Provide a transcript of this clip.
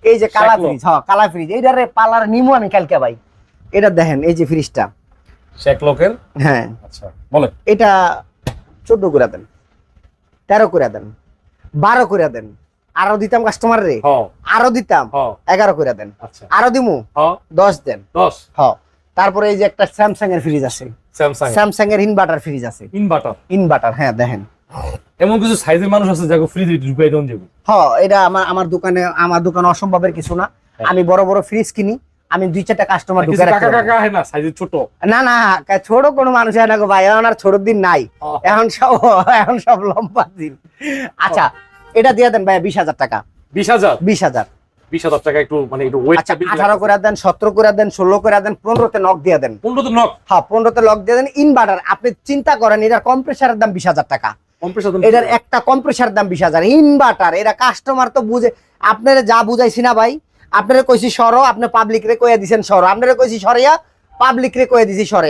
এই যে কালা ফ্রিজ, হ্যাঁ কালা ফ্রিজ, এইটারে পালার নিমু আমি কালকে ভাই। এটা দেখেন এই যে ফ্রিজটা শেকলকের। হ্যাঁ আচ্ছা বলেন। এটা 14 করে দেন, 13 করে দেন, 12 করে দেন, আরো দিতাম কাস্টমার রে, আরো দিতাম 11 করে দেন, আচ্ছা আরো দিমু 10 দেন 10। হ্যাঁ তারপরে এই যে একটা স্যামসাং এর ফ্রিজ আছে, স্যামসাং এর ইনভার্টার ফ্রিজ আছে, ইনভার্টার হ্যাঁ দেখেন। এমন কিছু সাইজের মানুষ আছে যাকে ফ্রিজ ঢুকাই দেন যাবে। হ্যাঁ এটা আমার দোকানে অসম্ভবের কিছু না। আমি বড় বড় ফ্রিজ কিনি, আমি 2-4টা কাস্টমার ঢুকে রাখি। কাকা কাকা হয় না সাইজে ছোট? না না ছোট কোনো মানুষ হয় না গো ভাই, এখন আর ছোট দিন নাই, এখন সব লম্বা দিন। আচ্ছা এটা দিয়ে দেন ভাই 20,000 টাকা। 20,000 টাকা একটু মানে একটু ওয়েট। আচ্ছা 18 করে দেন, 17 করে দেন, 16 করে দেন, 15তে নক দিয়ে দেন। 15তে নক? হ্যাঁ 15তে লক দিয়ে দেন। ইনভার্টার আপনি চিন্তা করেন, এটার কম্প্রেসারের দাম 20,000 টাকা, এটার একটা কম্প্রেসার দাম 20,000। ইনভার্টার এরা কাস্টমার তো বুঝে, আপনারা যা বুঝাইছি না ভাই, আপনারা কইছি সরো, আপনি পাবলিক রে কইয়া দিছেন সরো, আপনারা কইছি সরিয়া, পাবলিক রে কইয়া দিছি সরে।